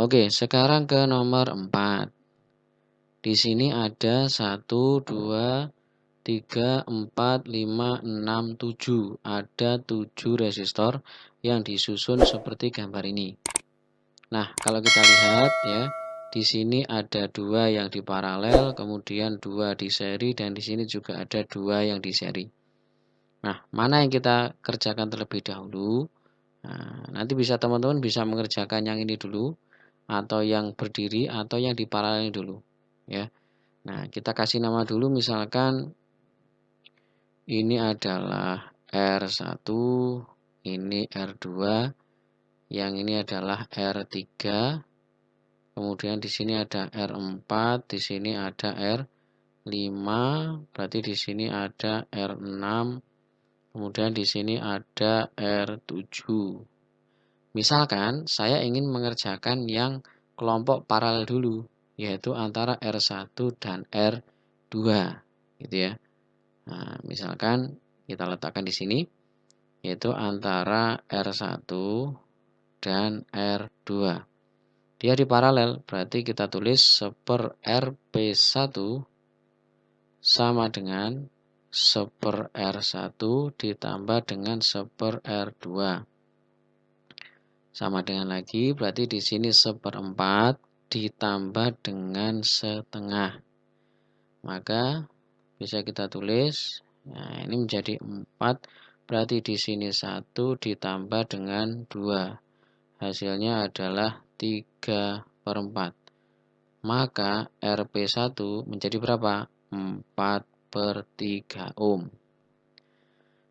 Oke, sekarang ke nomor 4. Di sini ada 1, 2, 3, 4, 5, 6, 7. Ada 7 resistor yang disusun seperti gambar ini. Nah, kalau kita lihat ya, di sini ada 2 yang di paralel, kemudian 2 di seri, dan di sini juga ada 2 yang di seri. Nah, mana yang kita kerjakan terlebih dahulu? Nah, nanti teman-teman bisa mengerjakan yang ini dulu, atau yang berdiri, atau yang di paralel dulu. Ya. Nah, kita kasih nama dulu, misalkan ini adalah R1, ini R2, yang ini adalah R3, kemudian di sini ada R4, di sini ada R5, berarti di sini ada R6, kemudian di sini ada R7. Misalkan saya ingin mengerjakan yang kelompok paralel dulu, yaitu antara R1 dan R2, gitu ya. Nah, misalkan kita letakkan di sini, yaitu antara R1 dan R2. Dia di paralel, berarti kita tulis 1 Rp1 sama dengan 1 R1 ditambah dengan 1 R2. Sama dengan lagi, berarti di sini 1/4 ditambah dengan setengah. Maka bisa kita tulis, nah ini menjadi 4, berarti di sini 1 ditambah dengan 2. Hasilnya adalah 3/4. Maka Rp1 menjadi berapa? 4/3 ohm.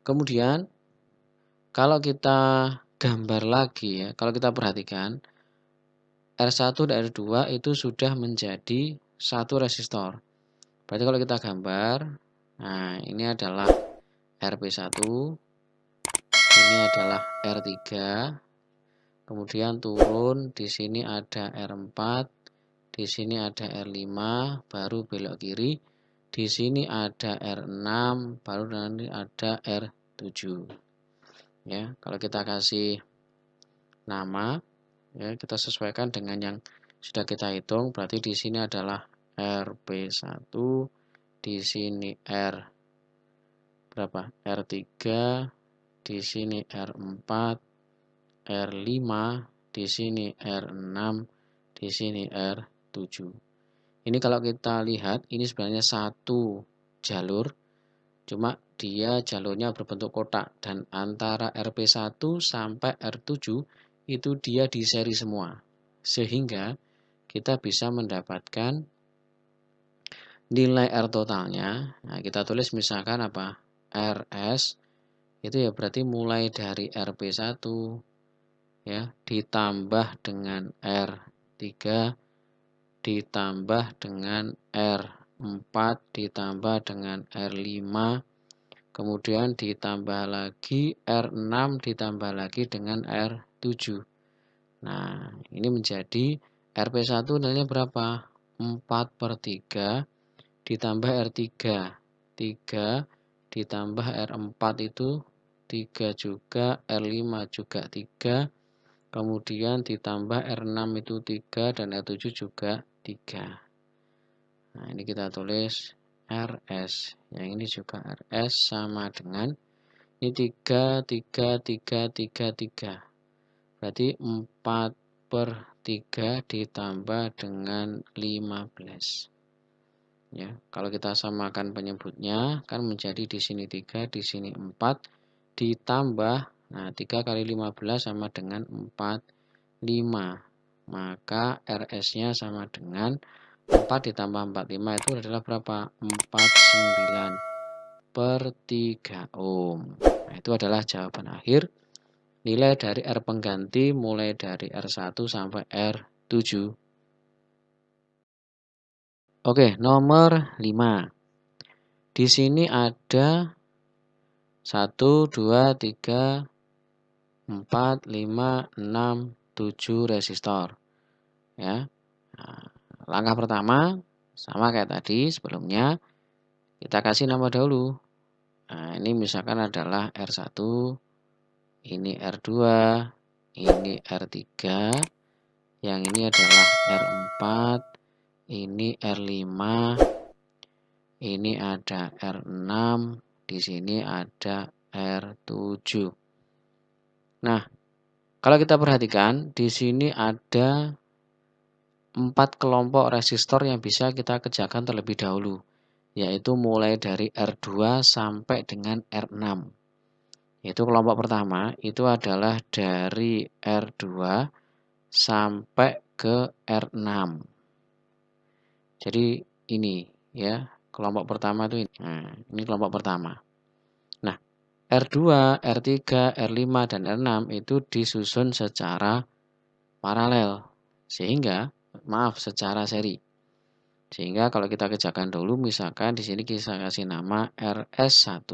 Kemudian, kalau kita gambar lagi ya, kalau kita perhatikan, R1 dan R2 itu sudah menjadi satu resistor. Berarti kalau kita gambar, nah ini adalah Rp1, ini adalah R3, kemudian turun, di sini ada R4, di sini ada R5, baru belok kiri, di sini ada R6, baru nanti ada R7. Ya, kalau kita kasih nama, ya kita sesuaikan dengan yang sudah kita hitung, berarti di sini adalah Rp1, di sini R berapa? R3, di sini R4, R5, di sini R6, di sini R7. Ini kalau kita lihat, ini sebenarnya satu jalur, cuma dia jalurnya berbentuk kotak, dan antara Rp1 sampai R7 itu dia di seri semua. Sehingga kita bisa mendapatkan nilai R totalnya. Nah, kita tulis misalkan apa? RS itu ya berarti mulai dari Rp1 ya ditambah dengan R3 ditambah dengan R4 ditambah dengan R5, kemudian ditambah lagi R6 ditambah lagi dengan R7. Nah, ini menjadi Rp1 nilainya berapa? 4/3 ditambah R3. 3 ditambah R4 itu 3 juga, R5 juga 3, kemudian ditambah R6 itu 3, dan R7 juga 3. Nah, ini kita tulis RS. Yang ini juga RS sama dengan ini 3, 3, 3, 3, 3. Berarti 4/3 ditambah dengan 15. Ya, kalau kita samakan penyebutnya kan menjadi di sini 3, di sini 4 ditambah, nah 3 kali 15 sama dengan 45. Maka RS-nya sama dengan 4 ditambah 45 itu adalah berapa? 49/3 ohm. Nah, itu adalah jawaban akhir. Nilai dari R pengganti mulai dari R1 sampai R7. Oke, nomor 5. Di sini ada 1, 2, 3, 4, 5, 6, 7 resistor. Ya. Nah, langkah pertama sama kayak tadi sebelumnya, kita kasih nama dahulu. Nah, ini misalkan adalah R1, ini R2, ini R3, Yang ini adalah R4, ini R5, ini ada R6, di sini ada R7. Nah, kalau kita perhatikan, di sini ada 4 kelompok resistor yang bisa kita kerjakan terlebih dahulu, yaitu mulai dari R2 sampai dengan R6. Yaitu kelompok pertama itu adalah dari R2 sampai ke R6. Jadi ini ya, kelompok pertama itu ini. Nah, ini kelompok pertama. Nah, R2, R3, R5 dan R6 itu disusun secara paralel. Secara seri. Sehingga kalau kita kerjakan dulu, misalkan di sini kita kasih nama RS1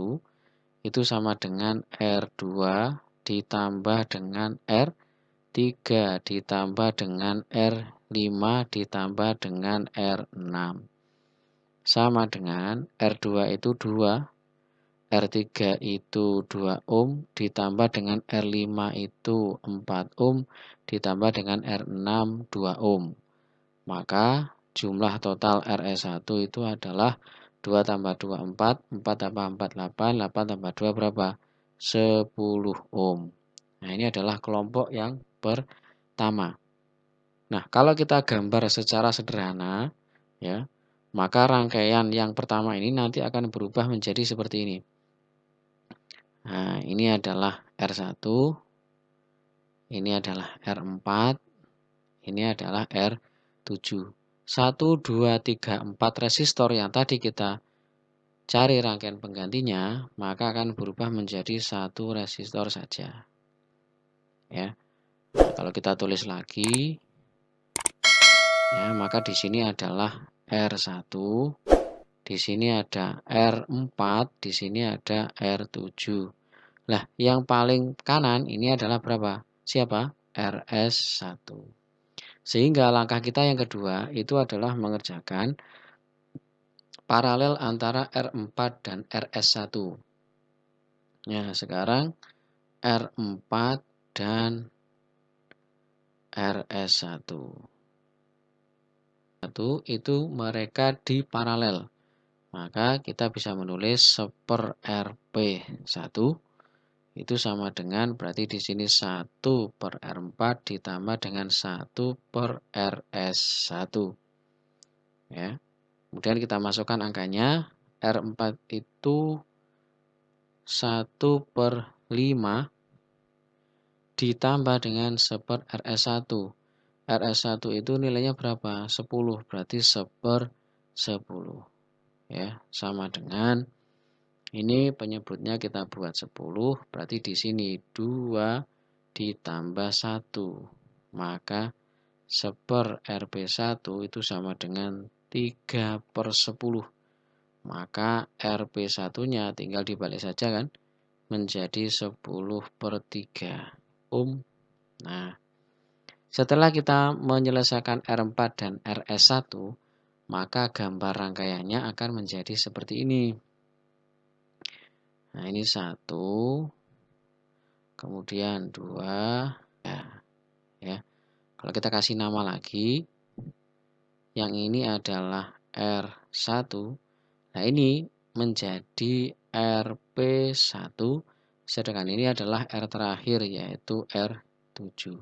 itu sama dengan R2 ditambah dengan R3 ditambah dengan R5 ditambah dengan R6. Sama dengan R2 itu 2, R3 itu 2 ohm, ditambah dengan R5 itu 4 ohm, ditambah dengan R6 2 ohm. Maka jumlah total RS1 itu adalah 2 tambah 2, 4, 4 tambah 4, 8, 8 tambah 2 berapa? 10 ohm. Nah, ini adalah kelompok yang pertama. Nah, kalau kita gambar secara sederhana, ya, maka rangkaian yang pertama ini nanti akan berubah menjadi seperti ini. Nah, ini adalah R1, ini adalah R4, ini adalah R7. 1, 2, 3, 4 resistor yang tadi kita cari rangkaian penggantinya, maka akan berubah menjadi satu resistor saja. Ya. Nah, kalau kita tulis lagi, ya, maka di sini adalah R1, di sini ada R4, di sini ada R7. Nah, yang paling kanan ini adalah berapa? Siapa? RS1. Sehingga langkah kita yang kedua itu adalah mengerjakan paralel antara R4 dan RS1. Ya, sekarang R4 dan RS1. Itu mereka di paralel. Maka kita bisa menulis 1 RP1 itu sama dengan berarti di sini 1 per R4 ditambah dengan 1 per RS1. Ya. Kemudian kita masukkan angkanya. R4 itu 1 per 5 ditambah dengan 1 per RS1. RS1 itu nilainya berapa? 10, berarti 1 per 10. Ya, sama dengan ini penyebutnya kita buat 10, berarti di sini 2 ditambah 1. Maka 1 per RP1 itu sama dengan 3 per 10. Maka RP1-nya tinggal dibalik saja kan, menjadi 10 per 3 ohm. Nah, setelah kita menyelesaikan R4 dan RS1, maka gambar rangkaiannya akan menjadi seperti ini. Nah, ini 1, kemudian 2, ya. Kalau kita kasih nama lagi, yang ini adalah R1. Nah, ini menjadi RP1, sedangkan ini adalah R terakhir yaitu R7.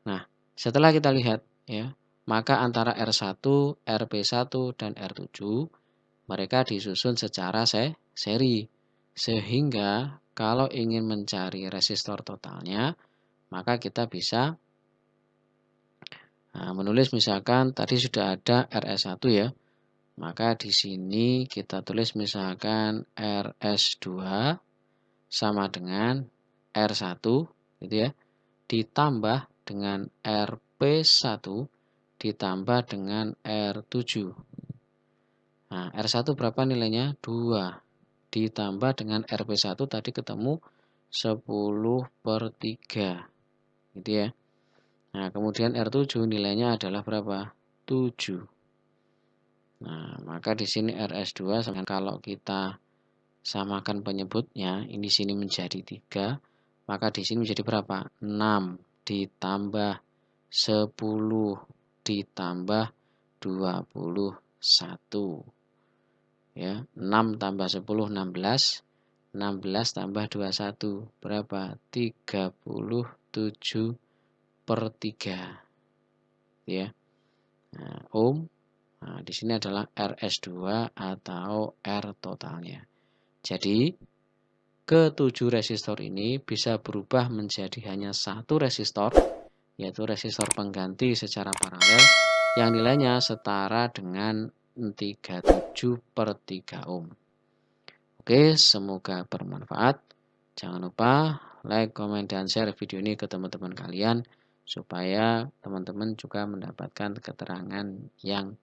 Nah, setelah kita lihat ya, maka antara R1, RP1 dan R7 mereka disusun secara seri. Sehingga kalau ingin mencari resistor totalnya, maka kita bisa menulis misalkan tadi sudah ada RS1 ya. Maka di sini kita tulis misalkan RS2 sama dengan R1 gitu ya. Ditambah dengan RP1 ditambah dengan R7. Nah, R1 berapa nilainya? 2. Ditambah dengan RP1 tadi ketemu 10 per 3. Gitu ya. Nah, kemudian R7 nilainya adalah berapa? 7. Nah, maka di sini RS2 kalau kita samakan penyebutnya, ini sini menjadi 3, maka di sini menjadi berapa? 6 ditambah 10 ditambah 21. Ya, 6 tambah 10 16. 16 tambah 21 berapa? 37/3 ya. Nah, ohm. Nah, di sini adalah RS2 atau R totalnya. Jadi, ketujuh resistor ini bisa berubah menjadi hanya satu resistor, yaitu resistor pengganti secara paralel yang nilainya setara dengan 37/3 ohm. Oke, semoga bermanfaat. Jangan lupa like, komen, dan share video ini ke teman-teman kalian supaya teman-teman juga mendapatkan keterangan yang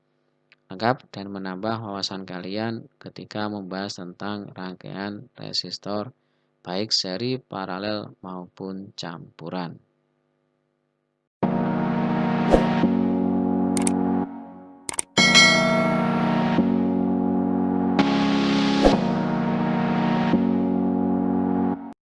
lengkap dan menambah wawasan kalian ketika membahas tentang rangkaian resistor baik seri, paralel maupun campuran.